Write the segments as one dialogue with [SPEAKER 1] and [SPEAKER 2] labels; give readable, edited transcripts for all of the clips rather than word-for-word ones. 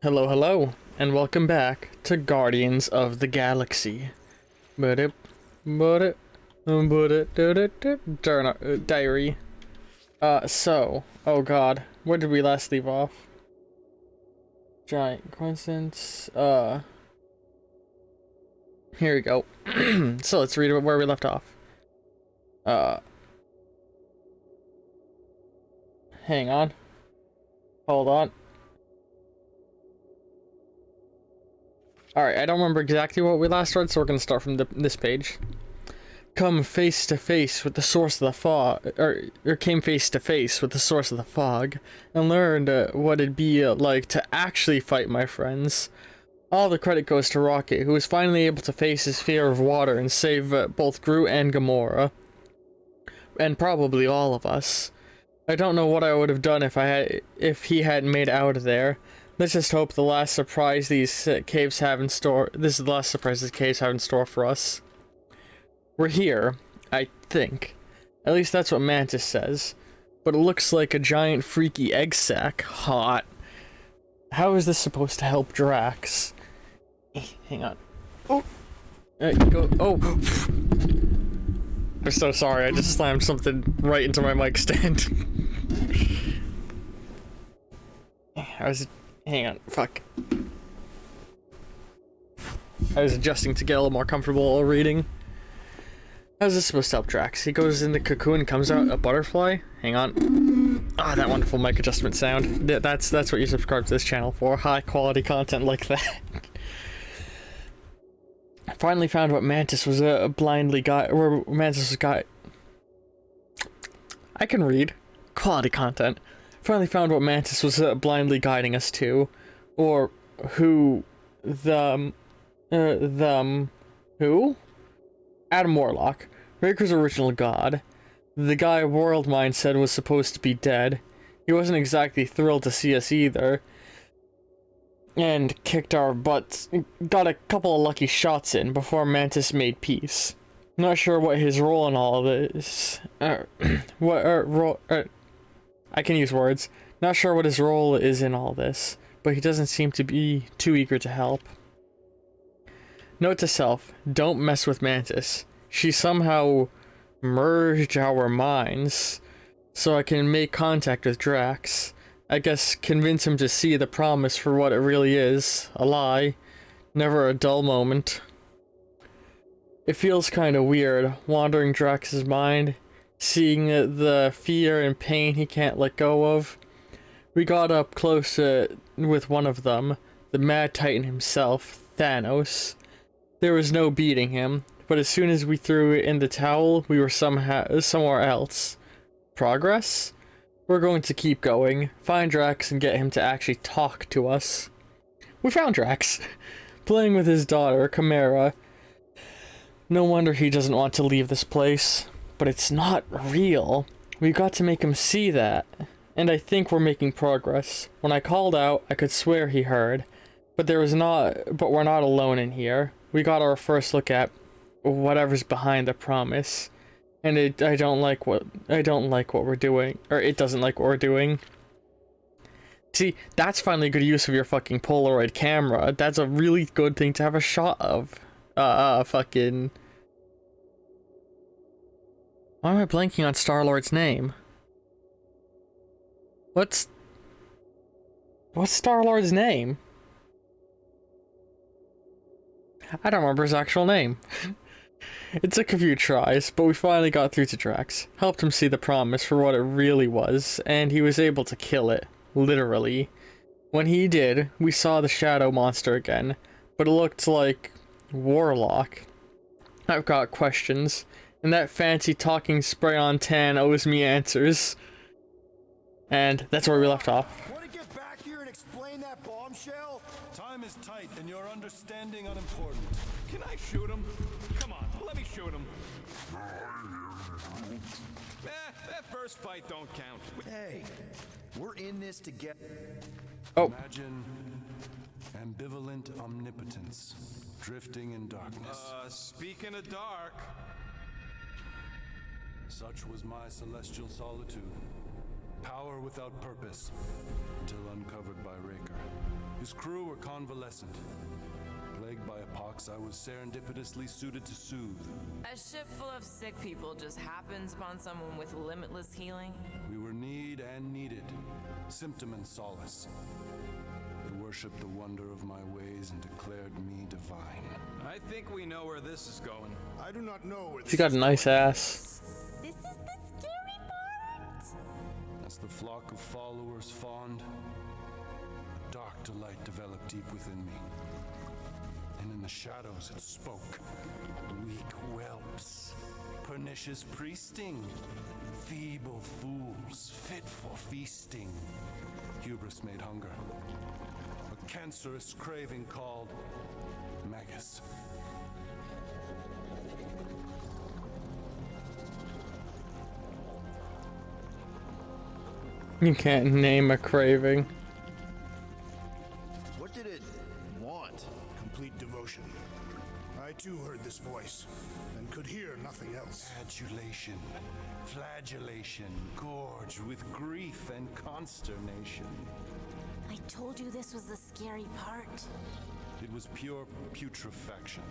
[SPEAKER 1] Hello, hello, and welcome back to Guardians of the Galaxy. Diary. Oh god, where did we last leave off? Giant coincidence, here we go. So let's read where we left off. Hang on. Hold on. Alright, I don't remember exactly what we last read, so we're gonna start from this page. Come face to face with the source of the fog, or came face to face with the source of the fog, and learned what it'd be like to actually fight my friends. All the credit goes to Rocket, who was finally able to face his fear of water and save both Groot and Gamora. And probably all of us. I don't know what I would have done if he hadn't made it out of there. Let's just hope the last surprise these caves have in store. This is the last surprise these caves have in store for us. We're here, I think. At least that's what Mantis says. But it looks like a giant freaky egg sack. Hot. How is this supposed to help Drax? Hang on. Oh. Go. Oh. I'm so sorry. I just slammed something right into my mic stand. Hang on. Fuck. I was adjusting to get a little more comfortable while reading. How's this supposed to help Drax? He goes in the cocoon and comes out a butterfly? Hang on. Ah, that wonderful mic adjustment sound. That's what you subscribe to this channel for. High quality content like that. I finally found what Mantis was blindly guide, or Mantis was guide. I can read. Quality content. Finally found what Mantis was blindly guiding us to, or who, who? Adam Warlock, Raker's original god. The guy Worldmind said was supposed to be dead. He wasn't exactly thrilled to see us either. And kicked our butts, got a couple of lucky shots in before Mantis made peace. Not sure what his role in all of this, I can use words. Not sure what his role is in all this, but he doesn't seem to be too eager to help. Note to self, don't mess with Mantis. She somehow merged our minds, so I can make contact with Drax. I guess convince him to see the promise for what it really is, a lie, never a dull moment. It feels kinda weird, wandering Drax's mind, seeing the fear and pain he can't let go of. We got up close with one of them, the Mad Titan himself, Thanos. There was no beating him, but as soon as we threw in the towel, we were somewhere else. Progress? We're going to keep going, find Drax and get him to actually talk to us. We found Drax, playing with his daughter, Chimera. No wonder he doesn't want to leave this place. But it's not real. We've got to make him see that. And I think we're making progress. When I called out, I could swear he heard. But we're not alone in here. We got our first look at whatever's behind the promise. And I don't like what we're doing, or it doesn't like what we're doing. See, that's finally good use of your fucking Polaroid camera. That's a really good thing to have a shot of. Fucking. Why am I blanking on Star-Lord's name? What's Star-Lord's name? I don't remember his actual name. It took a few tries, but we finally got through to Drax, helped him see the promise for what it really was, and he was able to kill it, literally. When he did, we saw the shadow monster again, but it looked like Warlock. I've got questions, and that fancy talking spray-on tan owes me answers. And that's where we left off.
[SPEAKER 2] Want to get back here and explain that bombshell?
[SPEAKER 3] Time is tight and your understanding unimportant. Can I shoot him? Come on, let me shoot him. That first fight don't count.
[SPEAKER 2] Hey, we're in this together.
[SPEAKER 1] Oh.
[SPEAKER 3] Imagine ambivalent omnipotence, drifting in darkness. Speaking of dark. Such was my celestial solitude. Power without purpose, until uncovered by Raker. His crew were convalescent. Plagued by a pox, I was serendipitously suited to soothe.
[SPEAKER 4] A ship full of sick people just happens upon someone with limitless healing.
[SPEAKER 3] We were need and needed, symptom and solace. They worshipped the wonder of my ways and declared me divine.
[SPEAKER 5] I think we know where this is going.
[SPEAKER 6] I do not know where
[SPEAKER 1] She's got a nice ass.
[SPEAKER 4] This is the scary part.
[SPEAKER 3] As the flock of followers fawned, a dark delight developed deep within me. And in the shadows it spoke. Weak whelps, pernicious priesting, feeble fools, fit for feasting. Hubris made hunger. A cancerous craving called Magus.
[SPEAKER 1] You can't name a craving.
[SPEAKER 2] What did it want?
[SPEAKER 6] complete devotion. I too heard this voice, and could hear nothing else.
[SPEAKER 3] Adulation, flagellation, gorged with grief and consternation.
[SPEAKER 4] I told you this was the scary part.
[SPEAKER 3] It was pure putrefaction,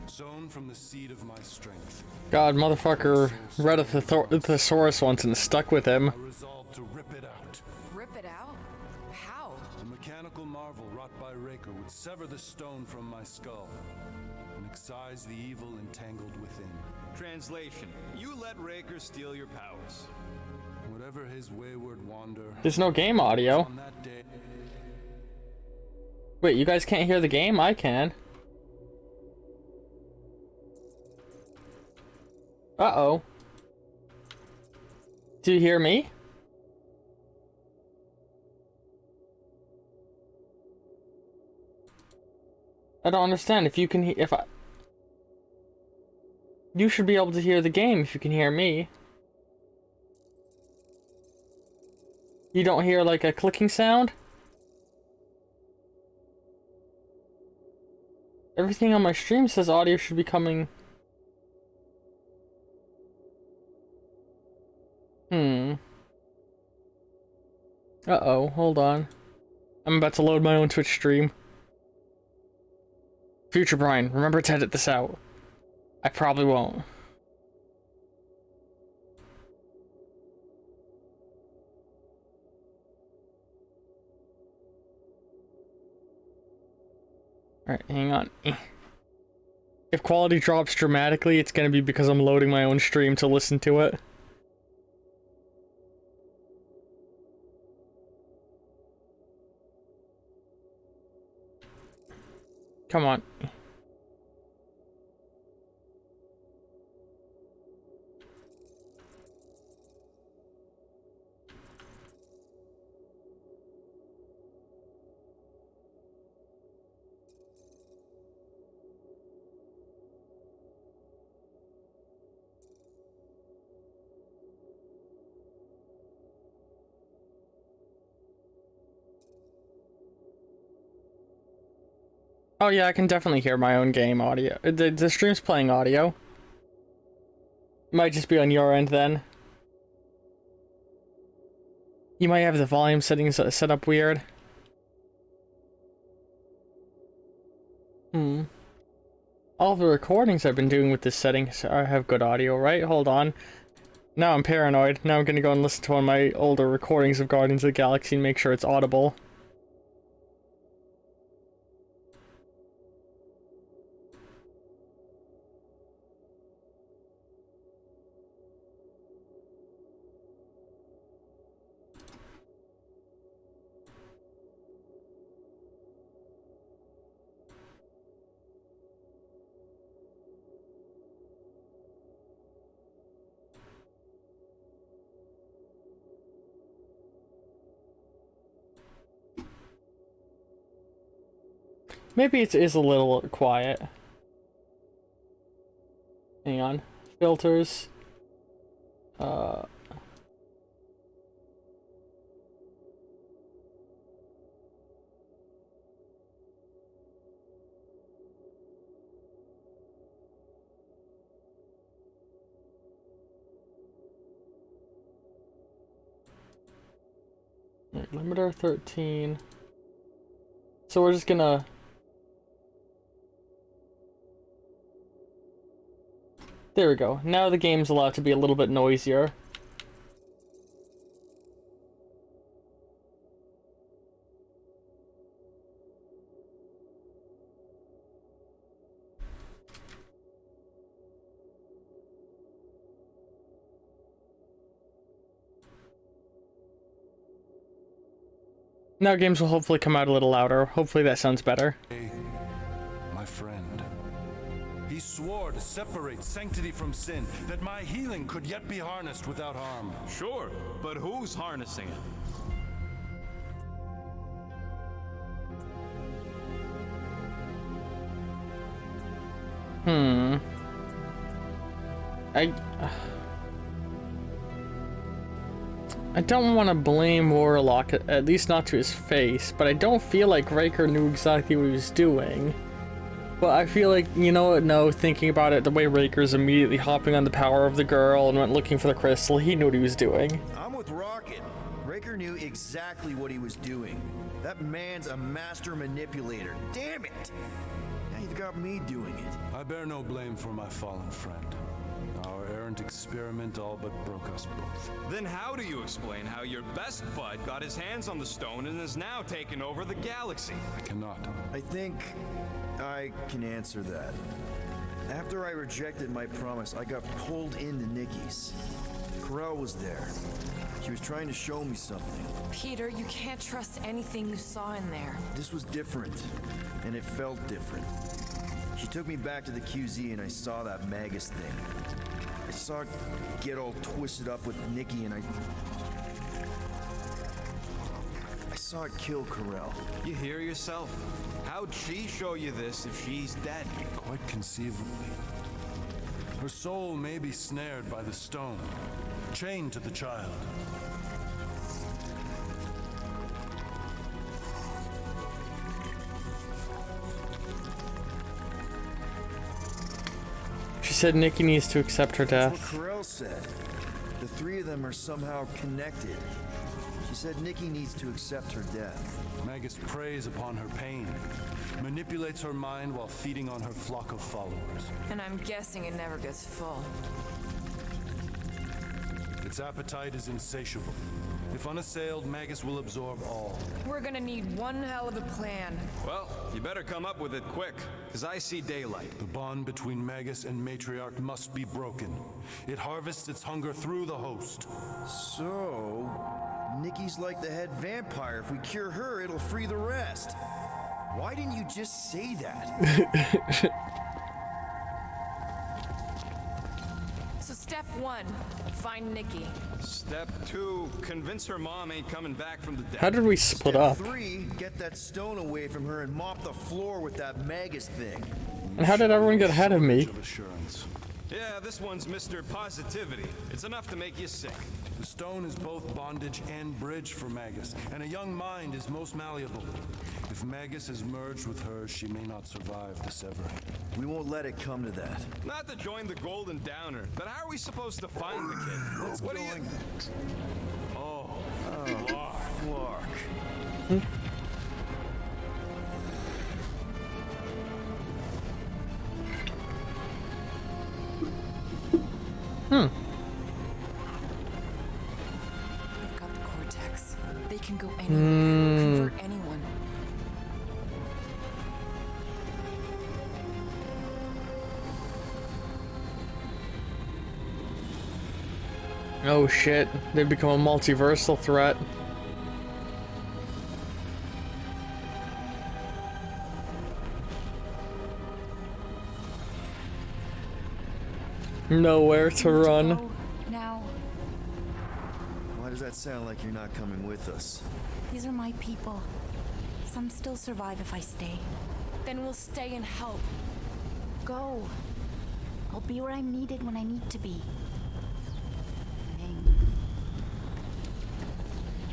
[SPEAKER 3] sown from the seed of my strength.
[SPEAKER 1] God, motherfucker read a thesaurus once and stuck with him.
[SPEAKER 3] I resolved to rip it out.
[SPEAKER 4] Rip it out? How?
[SPEAKER 3] A mechanical marvel wrought by Raker would sever the stone from my skull and excise the evil entangled within.
[SPEAKER 5] Translation: you let Raker steal your powers.
[SPEAKER 3] Whatever his wayward wander,
[SPEAKER 1] There's no game audio.
[SPEAKER 3] on that day,
[SPEAKER 1] Wait, you guys can't hear the game? I can. Uh-oh. Do you hear me? I don't understand. If you can if I... You should be able to hear the game if you can hear me. You don't hear, like, a clicking sound? Everything on my stream says audio should be coming... Uh-oh, hold on. I'm about to load my own Twitch stream. Future Brian, remember to edit this out. I probably won't. Alright, hang on. If quality drops dramatically, it's gonna be because I'm loading my own stream to listen to it. Come on. Oh yeah, I can definitely hear my own game audio. The stream's playing audio. Might just be on your end then. You might have the volume settings set up weird. All the recordings I've been doing with this setting have good audio, right? Hold on. Now I'm paranoid. Now I'm gonna go and listen to one of my older recordings of Guardians of the Galaxy and make sure it's audible. Maybe it is a little quiet. Hang on. Filters. Limiter 13. So we're just gonna... There we go. Now the game's allowed to be a little bit noisier. Now games will hopefully come out a little louder. Hopefully that sounds better.
[SPEAKER 3] Hey, my friend. He swore to separate sanctity from sin, that my healing could yet be harnessed without harm.
[SPEAKER 5] Sure, but who's harnessing it?
[SPEAKER 1] I don't want to blame Warlock, at least not to his face, but I don't feel like Raker knew exactly what he was doing. But I feel like, you know what, no, thinking about it, the way Raker's immediately hopping on the power of the girl and went looking for the crystal, he knew what he was doing.
[SPEAKER 2] I'm with Rocket. Raker knew exactly what he was doing. That man's a master manipulator. Damn it! Now you've got me doing it.
[SPEAKER 3] I bear no blame for my fallen friend. Our errant experiment all but broke us both.
[SPEAKER 5] Then how do you explain how your best bud got his hands on the stone and is now taking over the galaxy?
[SPEAKER 3] I cannot.
[SPEAKER 2] I think I can answer that. After I rejected my promise, I got pulled into Nikki's. Corel was there. She was trying to show me something.
[SPEAKER 4] Peter, you can't trust anything you saw in there.
[SPEAKER 2] This was different, and it felt different. She took me back to the QZ and I saw that Magus thing. I saw it get all twisted up with Nikki and I saw it kill Corel.
[SPEAKER 5] You hear yourself? How'd she show you this if she's dead?
[SPEAKER 3] Quite conceivably. Her soul may be snared by the stone, chained to the child.
[SPEAKER 1] She said Nikki needs to accept her
[SPEAKER 2] That's
[SPEAKER 1] death.
[SPEAKER 2] what Corel said. The three of them are somehow connected. She said Nikki needs to accept her death.
[SPEAKER 3] Magus preys upon her pain, manipulates her mind while feeding on her flock of followers.
[SPEAKER 4] And I'm guessing it never gets full.
[SPEAKER 3] Its appetite is insatiable. If unassailed, Magus will absorb all.
[SPEAKER 4] We're gonna need one hell of a plan.
[SPEAKER 5] Well, you better come up with it quick, because I see daylight.
[SPEAKER 3] The bond between Magus and Matriarch must be broken. It harvests its hunger through the host.
[SPEAKER 2] So, Nikki's like the head vampire. If we cure her, it'll free the rest. Why didn't you just say that?
[SPEAKER 4] So step one, find Nikki.
[SPEAKER 5] Step 2, convince her mom ain't coming back from the dead.
[SPEAKER 1] How did we split up?
[SPEAKER 2] 3, get that stone away from her and mop the floor with that Magus thing.
[SPEAKER 1] And how did everyone get ahead of me?
[SPEAKER 3] Of assurance.
[SPEAKER 5] Yeah, this one's Mr. Positivity. It's enough to make you sick.
[SPEAKER 3] The stone is both bondage and bridge for Magus, and a young mind is most malleable. If Magus is merged with hers, she may not survive the severing.
[SPEAKER 2] We won't let it come to that.
[SPEAKER 5] Not to join the Golden Downer, but how are we supposed to find the kid? What do you... Oh,
[SPEAKER 2] Clark.
[SPEAKER 4] We've got the cortex. They can go anywhere, convert anyone.
[SPEAKER 1] Oh shit, they've become a multiversal threat. Nowhere to run.
[SPEAKER 7] Go now.
[SPEAKER 2] Why does that sound like you're not coming with us?
[SPEAKER 7] These are my people. Some still survive if I stay.
[SPEAKER 4] Then we'll stay and help.
[SPEAKER 7] Go. I'll be where I'm needed when I need to be.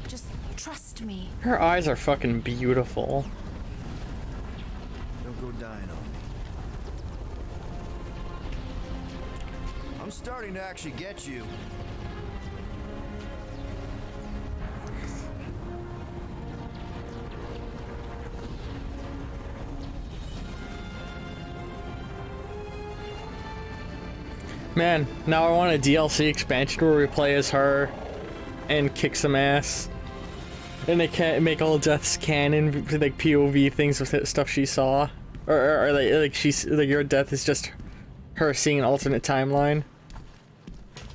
[SPEAKER 7] Just trust me.
[SPEAKER 1] Her eyes are fucking beautiful.
[SPEAKER 2] Don't go dying on me. I'm starting to actually get you.
[SPEAKER 1] Man, now I want a DLC expansion where we play as her and kick some ass. And they can't make all deaths canon, like POV things with stuff she saw. Or like she's like your death is just her seeing an alternate timeline.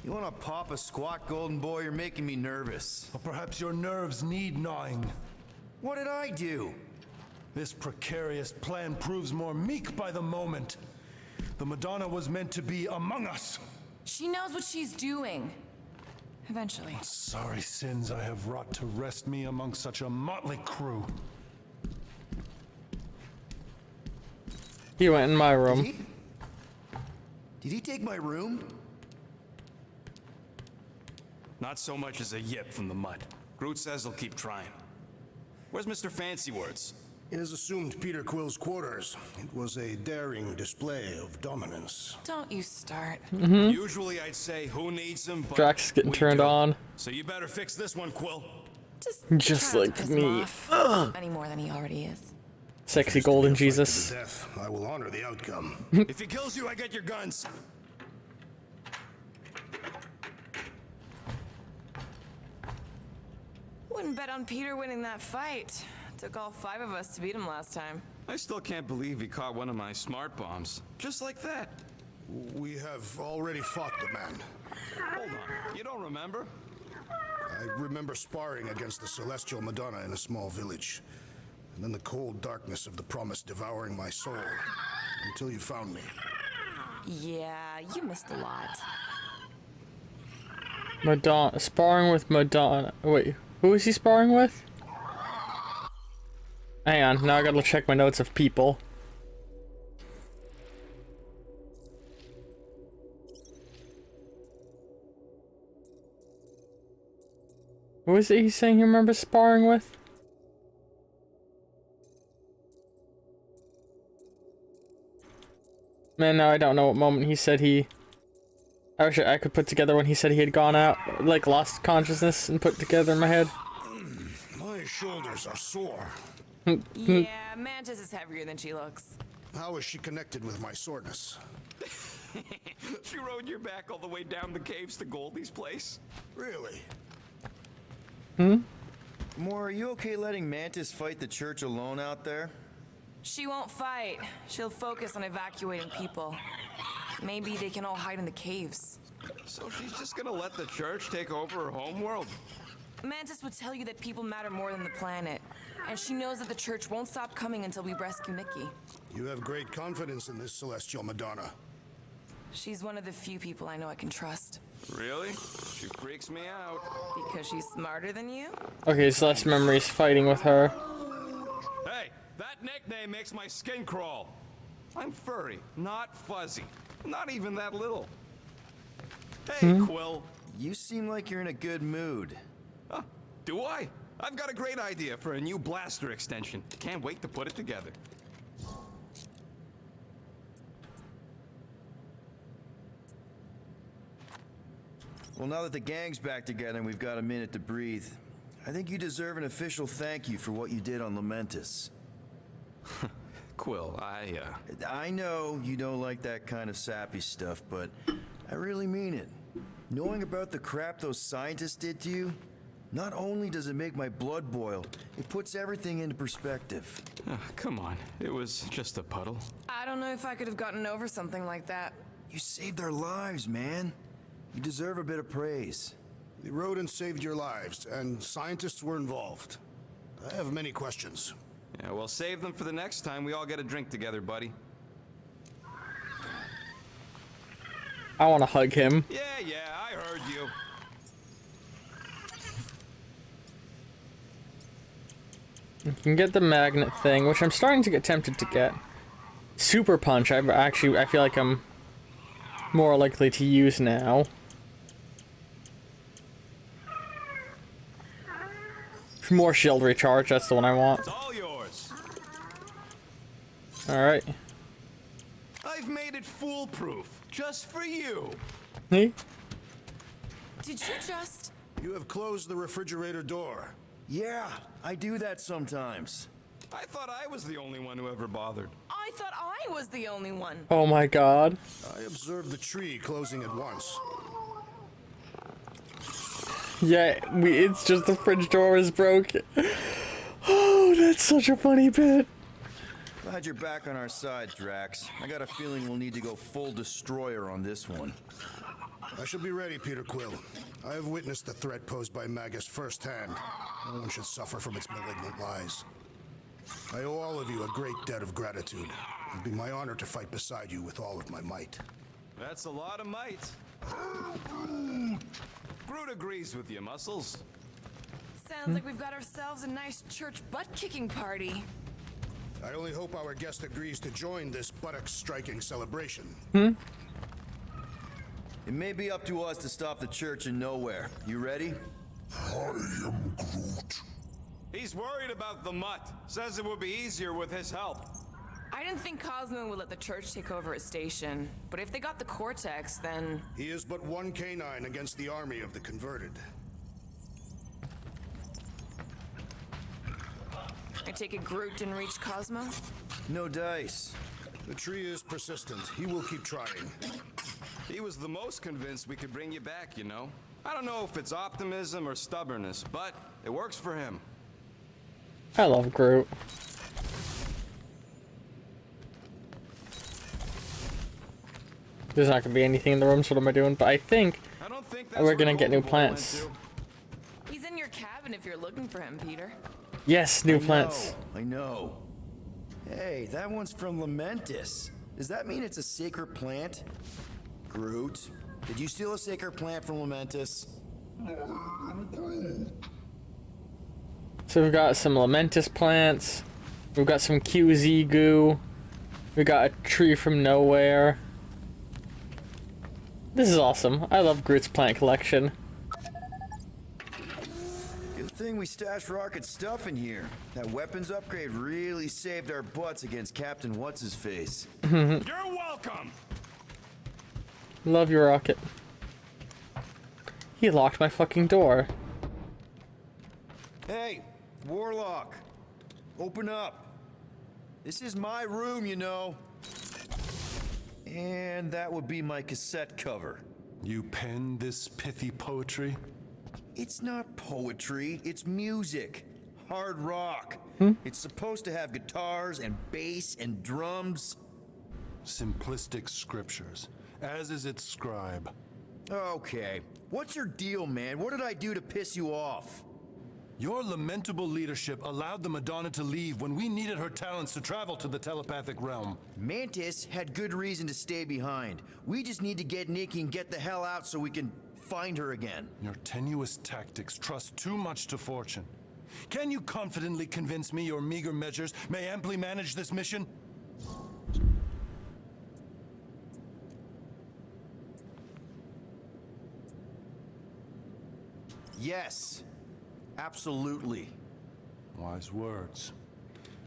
[SPEAKER 2] You wanna pop a squat, golden boy? You're making me nervous.
[SPEAKER 3] Or perhaps your nerves need gnawing.
[SPEAKER 2] What did I do?
[SPEAKER 3] This precarious plan proves more meek by the moment. The Madonna was meant to be among us.
[SPEAKER 4] She knows what she's doing. Eventually.
[SPEAKER 3] Sorry sins I have wrought to wrest me among such a motley crew.
[SPEAKER 1] He went in my room.
[SPEAKER 2] Did he take my room?
[SPEAKER 5] Not so much as a yip from the mud. Groot says he'll keep trying. Where's Mr. Fancy Words?
[SPEAKER 6] It is assumed Peter Quill's quarters. It was a daring display of dominance.
[SPEAKER 4] Don't you start.
[SPEAKER 5] Usually I'd say who needs him, but
[SPEAKER 1] Drax is getting
[SPEAKER 5] we
[SPEAKER 1] turned
[SPEAKER 5] do.
[SPEAKER 1] on.
[SPEAKER 5] So you better fix this one, Quill.
[SPEAKER 1] Just
[SPEAKER 4] try not
[SPEAKER 1] like
[SPEAKER 4] to piss
[SPEAKER 1] me.
[SPEAKER 4] him off any more than he already is.
[SPEAKER 1] Sexy
[SPEAKER 6] If to be
[SPEAKER 1] golden
[SPEAKER 6] a fight to
[SPEAKER 1] Jesus.
[SPEAKER 6] the death, I will honor the outcome.
[SPEAKER 5] If he kills you, I get your guns.
[SPEAKER 4] Wouldn't bet on Peter winning that fight. Took all 5 of us to beat him last time.
[SPEAKER 5] I still can't believe he caught one of my smart bombs. Just like that.
[SPEAKER 6] We have already fought the man.
[SPEAKER 5] Hold on. You don't remember?
[SPEAKER 6] I remember sparring against the Celestial Madonna in a small village. And then the cold darkness of the promise devouring my soul. Until you found me.
[SPEAKER 4] Yeah, you missed a lot.
[SPEAKER 1] Madonna. Sparring with Madonna. Wait, who is he sparring with? Hang on, now I gotta check my notes of people. Who is it he's saying he remembers sparring with? Man, now I don't know what moment he said he... I wish I could put together when he said he had gone out, like lost consciousness and put together in my head.
[SPEAKER 6] My shoulders are sore.
[SPEAKER 4] Yeah, Mantis is heavier than she looks.
[SPEAKER 6] How is she connected with my soreness?
[SPEAKER 5] She rode your back all the way down the caves to Goldie's place?
[SPEAKER 6] Really?
[SPEAKER 2] Moore, are you okay letting Mantis fight the church alone out there?
[SPEAKER 4] She won't fight. She'll focus on evacuating people. Maybe they can all hide in the caves.
[SPEAKER 5] So she's just gonna let the church take over her homeworld?
[SPEAKER 4] Mantis would tell you that people matter more than the planet. And she knows that the church won't stop coming until we rescue Nikki.
[SPEAKER 6] You have great confidence in this Celestial Madonna.
[SPEAKER 4] She's one of the few people I know I can trust.
[SPEAKER 5] Really? She freaks me out.
[SPEAKER 4] Because she's smarter than you?
[SPEAKER 1] Okay, so last memories fighting with her.
[SPEAKER 5] Hey, that nickname makes my skin crawl. I'm furry, not fuzzy. Not even that little. Hey, Quill.
[SPEAKER 2] You seem like you're in a good mood.
[SPEAKER 5] Huh, do I? I've got a great idea for a new blaster extension. Can't wait to put it together.
[SPEAKER 2] Well, now that the gang's back together and we've got a minute to breathe, I think you deserve an official thank you for what you did on Lamentis.
[SPEAKER 5] Quill,
[SPEAKER 2] I know you don't like that kind of sappy stuff, but I really mean it. Knowing about the crap those scientists did to you, not only does it make my blood boil, it puts everything into perspective.
[SPEAKER 5] come on. It was just a puddle.
[SPEAKER 4] I don't know if I could have gotten over something like that.
[SPEAKER 2] You saved their lives, man. You deserve a bit of praise.
[SPEAKER 6] The rodents saved your lives, and scientists were involved. I have many questions.
[SPEAKER 5] Yeah, well, save them for the next time we all get a drink together, buddy.
[SPEAKER 1] I want to hug him.
[SPEAKER 5] Yeah, I heard you.
[SPEAKER 1] You can get the magnet thing, which I'm starting to get tempted to get. Super Punch, I feel like I'm more likely to use now. More shield recharge, that's the one I want.
[SPEAKER 5] It's all yours.
[SPEAKER 1] Alright.
[SPEAKER 5] I've made it foolproof, just for you.
[SPEAKER 1] Hey?
[SPEAKER 4] Did you just...
[SPEAKER 6] You have closed the refrigerator door.
[SPEAKER 2] Yeah, I do that sometimes.
[SPEAKER 5] I thought I was the only one who ever bothered.
[SPEAKER 4] I thought I was the only one.
[SPEAKER 1] Oh my god.
[SPEAKER 6] I observed the tree closing at once.
[SPEAKER 1] Yeah, it's just the fridge door is broken. Oh, that's such a funny bit.
[SPEAKER 2] Glad you're back on our side, Drax. I got a feeling we'll need to go full destroyer on this one.
[SPEAKER 6] I shall be ready, Peter Quill. I have witnessed the threat posed by Magus firsthand. No one should suffer from its malignant lies. I owe all of you a great debt of gratitude. It'd be my honor to fight beside you with all of my might.
[SPEAKER 5] That's a lot of might. Groot agrees with you, Muscles.
[SPEAKER 4] Sounds like we've got ourselves a nice church butt-kicking party.
[SPEAKER 6] I only hope our guest agrees to join this buttocks-striking celebration.
[SPEAKER 2] It may be up to us to stop the church in Knowhere. You ready?
[SPEAKER 6] I am Groot.
[SPEAKER 5] He's worried about the mutt. Says it would be easier with his help.
[SPEAKER 4] I didn't think Cosmo would let the church take over his station, but if they got the Cortex, then...
[SPEAKER 6] He is but one canine against the army of the converted.
[SPEAKER 4] I take it Groot didn't reach Cosmo?
[SPEAKER 2] No dice.
[SPEAKER 6] The tree is persistent. He will keep trying.
[SPEAKER 5] He was the most convinced we could bring you back, you know. I don't know if it's optimism or stubbornness, but it works for him.
[SPEAKER 1] I love Groot. There's not gonna be anything in the room, so what am I doing? But I think
[SPEAKER 5] I don't think
[SPEAKER 1] we're gonna get new plants.
[SPEAKER 4] He's in your cabin if you're looking for him, Peter.
[SPEAKER 1] Yes, new plants.
[SPEAKER 2] I know. Hey, that one's from Lamentis. Does that mean it's a sacred plant? Groot, did you steal a sacred plant from Lamentis?
[SPEAKER 1] So we've got some Lamentis plants. We've got some QZ goo. We got a tree from Knowhere. This is awesome. I love Groot's plant collection.
[SPEAKER 2] Good thing we stashed Rocket's stuff in here. That weapons upgrade really saved our butts against Captain What's-His-Face.
[SPEAKER 5] You're welcome!
[SPEAKER 1] Love your Rocket. He locked my fucking door.
[SPEAKER 2] Hey, Warlock, open up. This is my room, you know. And that would be my cassette cover.
[SPEAKER 3] You penned this pithy poetry?
[SPEAKER 2] It's not poetry, it's music. Hard rock. It's supposed to have guitars and bass and drums.
[SPEAKER 3] Simplistic scriptures, as is its scribe.
[SPEAKER 2] Okay, what's your deal, man? What did I do to piss you off?
[SPEAKER 3] Your lamentable leadership allowed the Madonna to leave when we needed her talents to travel to the telepathic realm.
[SPEAKER 2] Mantis had good reason to stay behind. We just need to get Nikki and get the hell out so we can find her again.
[SPEAKER 3] Your tenuous tactics trust too much to fortune. Can you confidently convince me your meager measures may amply manage this mission?
[SPEAKER 2] Yes, absolutely.
[SPEAKER 3] Wise words.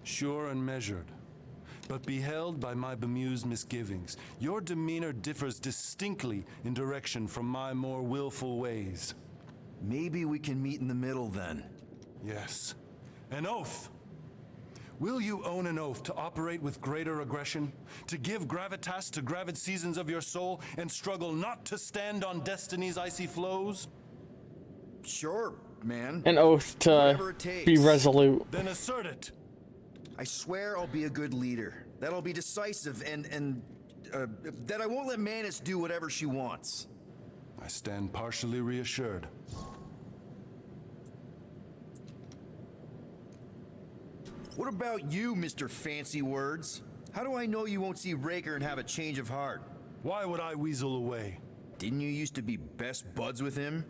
[SPEAKER 3] Sure and measured. But beheld by my bemused misgivings, your demeanor differs distinctly in direction from my more willful ways.
[SPEAKER 2] Maybe we can meet in the middle then.
[SPEAKER 3] Yes. An oath. Will you own an oath to operate with greater aggression? To give gravitas to gravid seasons of your soul and struggle not to stand on destiny's icy flows?
[SPEAKER 2] Sure, man.
[SPEAKER 1] An oath to
[SPEAKER 2] Whatever it takes.
[SPEAKER 1] be resolute.
[SPEAKER 3] Then assert it.
[SPEAKER 2] I swear I'll be a good leader. That I'll be decisive and that I won't let Mantis do whatever she wants.
[SPEAKER 3] I stand partially reassured.
[SPEAKER 2] What about you, Mr. Fancy Words? How do I know you won't see Raker and have a change of heart?
[SPEAKER 3] Why would I weasel away?
[SPEAKER 2] Didn't you used to be best buds with him?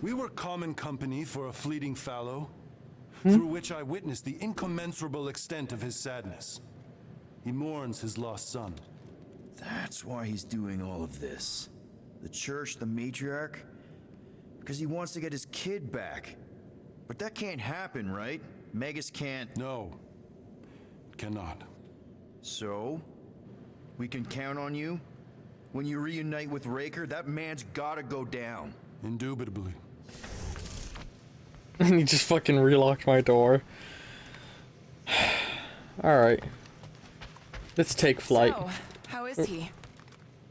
[SPEAKER 3] We were common company for a fleeting fallow, through which I witnessed the incommensurable extent of his sadness. He mourns his lost son.
[SPEAKER 2] That's why he's doing all of this. The church, the matriarch? Because he wants to get his kid back. But that can't happen, right? Magus can't...
[SPEAKER 3] No, cannot.
[SPEAKER 2] So? We can count on you? When you reunite with Raker, that man's gotta go down.
[SPEAKER 3] Indubitably.
[SPEAKER 1] And he just fucking relocked my door. Alright. Let's take flight.
[SPEAKER 4] So, how is he?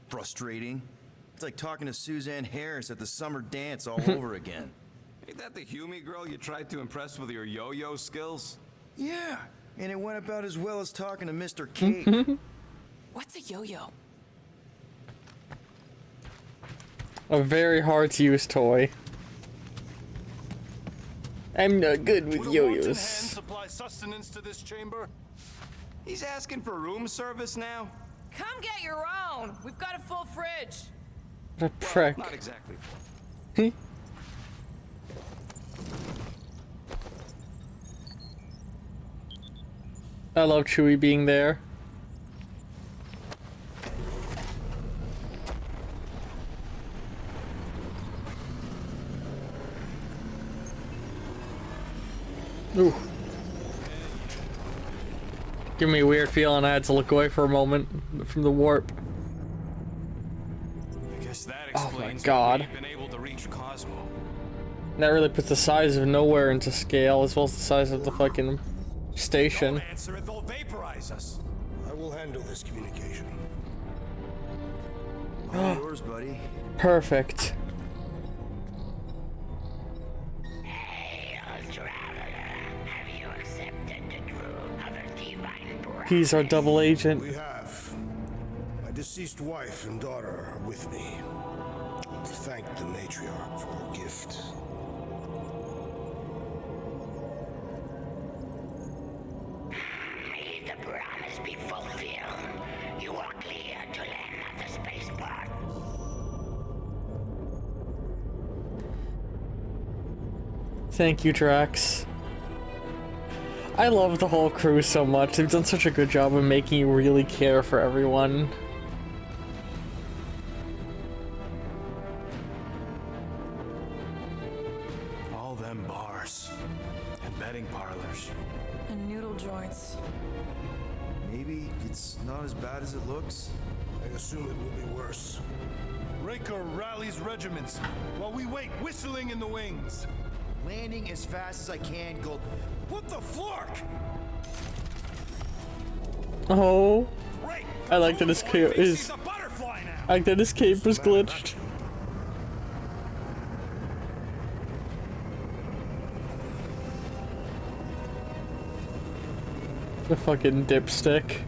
[SPEAKER 2] Frustrating. It's like talking to Suzanne Harris at the summer dance all over again.
[SPEAKER 5] Ain't that the Hume girl you tried to impress with your yo-yo skills?
[SPEAKER 2] Yeah, and it went about as well as talking to Mr. Cake.
[SPEAKER 4] What's a yo-yo?
[SPEAKER 1] A very hard to use toy. I'm not good with
[SPEAKER 3] Would a watching hand
[SPEAKER 1] yo-yos.
[SPEAKER 3] supply sustenance to this chamber?
[SPEAKER 5] He's asking for room service now?
[SPEAKER 4] Come get your own. We've got a full fridge.
[SPEAKER 1] What a prick.
[SPEAKER 5] Not exactly.
[SPEAKER 1] I love Chewie being there. Ooh. Give me a weird feeling I had to look away for a moment from the warp.
[SPEAKER 5] I guess that
[SPEAKER 1] Oh my
[SPEAKER 5] explains
[SPEAKER 1] God.
[SPEAKER 5] why we've been able to reach Cosmo.
[SPEAKER 1] That really puts the size of Knowhere into scale, as well as the size of the fucking station.
[SPEAKER 3] Don't answer it, they'll vaporize us.
[SPEAKER 6] I will handle this communication.
[SPEAKER 2] All yours, buddy.
[SPEAKER 1] Perfect. He's our double agent.
[SPEAKER 6] We have. My deceased wife and daughter are with me. To thank the matriarch for her gift.
[SPEAKER 8] May the promise be fulfilled. You are clear to land at the spaceport.
[SPEAKER 1] Thank you, Drax. I love the whole crew so much. They've done such a good job of making you really care for everyone.
[SPEAKER 3] All them bars and betting parlors.
[SPEAKER 4] And noodle joints.
[SPEAKER 2] Maybe it's not as bad as it looks.
[SPEAKER 6] I assume it will be worse.
[SPEAKER 3] Raker rallies regiments while we wait whistling in the wings.
[SPEAKER 2] Landing as fast as I can, Gold. What the flark?
[SPEAKER 1] Oh,
[SPEAKER 3] Great.
[SPEAKER 1] I like that his cape is.
[SPEAKER 3] He's a butterfly now.
[SPEAKER 1] I like that his cape was glitched. The fucking dipstick.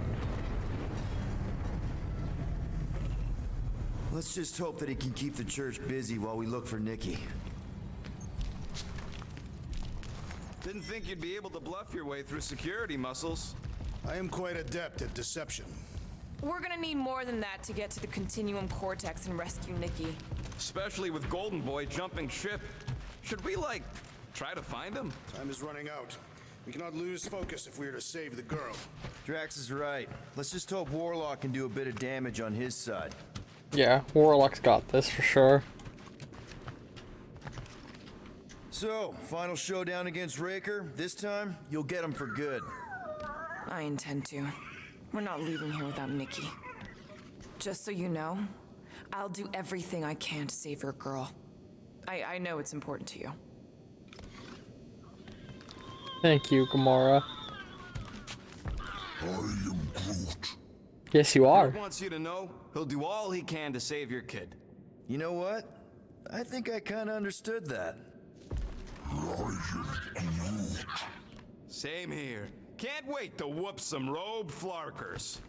[SPEAKER 2] Let's just hope that he can keep the church busy while we look for Nikki.
[SPEAKER 5] Didn't think you'd be able to bluff your way through security muscles.
[SPEAKER 6] I am quite adept at deception.
[SPEAKER 4] We're gonna need more than that to get to the Continuum Cortex and rescue Nikki.
[SPEAKER 5] Especially with Golden Boy jumping ship. Should we, like, try to find him?
[SPEAKER 6] Time is running out. We cannot lose focus if we are to save the girl.
[SPEAKER 2] Drax is right. Let's just hope Warlock can do a bit of damage on his side.
[SPEAKER 1] Yeah, Warlock's got this for sure.
[SPEAKER 2] So, final showdown against Raker. This time, you'll get him for good.
[SPEAKER 4] I intend to. We're not leaving here without Nikki. Just so you know, I'll do everything I can to save your girl. I know it's important to you.
[SPEAKER 1] Thank you, Gamora.
[SPEAKER 6] I am Groot.
[SPEAKER 1] Yes, you are.
[SPEAKER 5] He wants you to know he'll do all he can to save your kid.
[SPEAKER 2] You know what? I think I kinda understood that.
[SPEAKER 5] Same here. Can't wait to whoop some robe flarkers.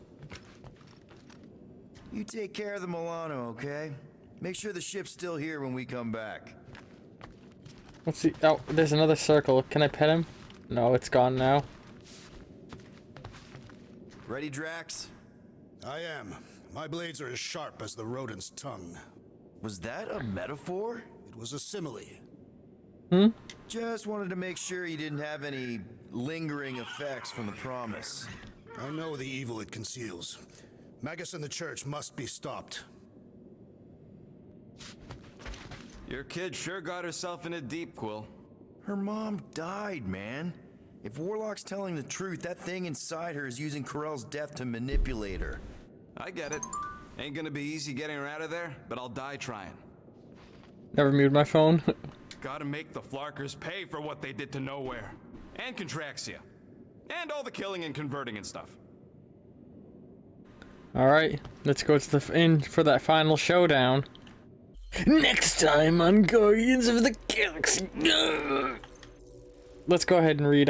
[SPEAKER 2] You take care of the Milano, okay? Make sure the ship's still here when we come back.
[SPEAKER 1] Let's see. Oh, there's another circle. Can I pet him? No, it's gone now.
[SPEAKER 2] Ready, Drax?
[SPEAKER 6] I am. My blades are as sharp as the rodent's tongue.
[SPEAKER 2] Was that a metaphor?
[SPEAKER 6] It was a simile.
[SPEAKER 2] Just wanted to make sure you didn't have any lingering effects from the promise.
[SPEAKER 6] I know the evil it conceals. Magus and the church must be stopped.
[SPEAKER 5] Your kid sure got herself in a deep, Quill.
[SPEAKER 2] Her mom died, man. If Warlock's telling the truth, that thing inside her is using Corell's death to manipulate her.
[SPEAKER 5] I get it. Ain't gonna be easy getting her out of there, but I'll die trying.
[SPEAKER 1] Never muted my phone.
[SPEAKER 5] Gotta make the Flarkers pay for what they did to Knowhere. And Contraxia. And all the killing and converting and stuff.
[SPEAKER 1] Alright, let's go to the inn for that final showdown. Next time on Guardians of the Galaxy. Let's go ahead and read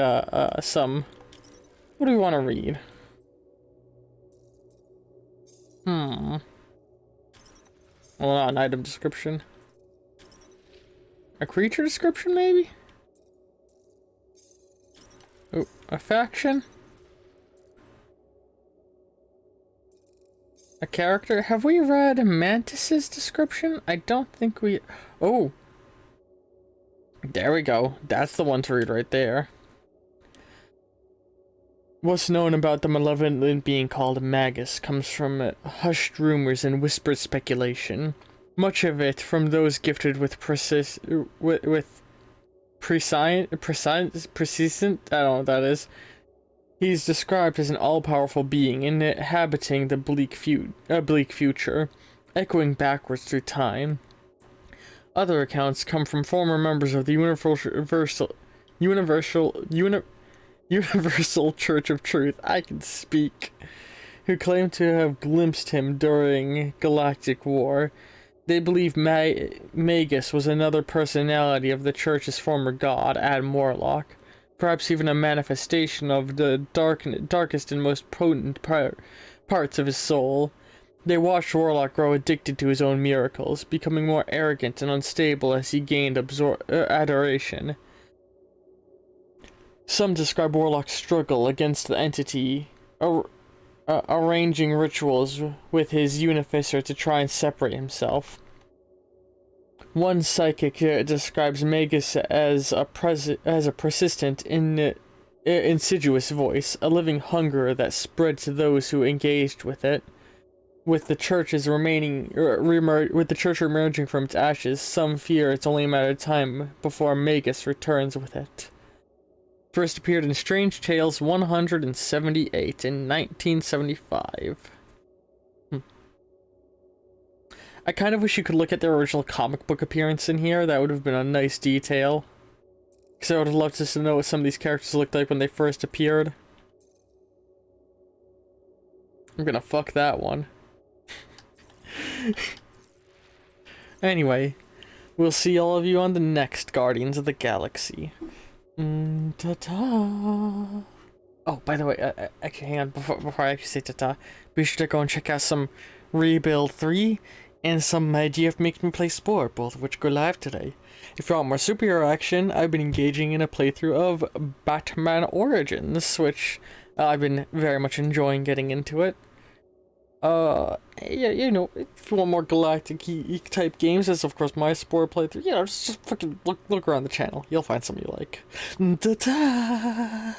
[SPEAKER 1] some. What do we want to read? Well, not an item description. A creature description, maybe? Oh, a faction? A character? Have we read Mantis's description? I don't think we... Oh! There we go. That's the one to read right there. What's known about the malevolent being called Magus comes from hushed rumors and whispered speculation. Much of it from those gifted with prescient, I don't know what that is. He's described as an all-powerful being inhabiting the bleak future, echoing backwards through time. Other accounts come from former members of the Universal Church of Truth, I can speak, who claim to have glimpsed him during Galactic War. They believe Magus was another personality of the Church's former god, Adam Warlock, perhaps even a manifestation of the darkest and most potent parts of his soul. They watched Warlock grow addicted to his own miracles, becoming more arrogant and unstable as he gained adoration. Some describe Warlock's struggle against the entity, arranging rituals with his unificer to try and separate himself. One psychic describes Magus as a persistent, insidious voice, a living hunger that spread to those who engaged with it. With the church emerging from its ashes, some fear it's only a matter of time before Magus returns with it. First appeared in Strange Tales 178 in 1975. I kind of wish you could look at their original comic book appearance in here. That would have been a nice detail. Because I would have loved to know what some of these characters looked like when they first appeared. I'm gonna fuck that one. Anyway, we'll see all of you on the next Guardians of the Galaxy. Ta-ta. Oh, by the way, actually, hang on, before I actually say ta-ta, be sure to go and check out some Rebuild 3 and some GF Makes Me Play Sport, both of which go live today. If you want more superhero action, I've been engaging in a playthrough of Batman Origins, which I've been very much enjoying getting into it. Yeah, you know, if you want more galactic type games, that's of course my sport playthrough. You know, just fucking look around the channel. You'll find something you like. Ta-ta!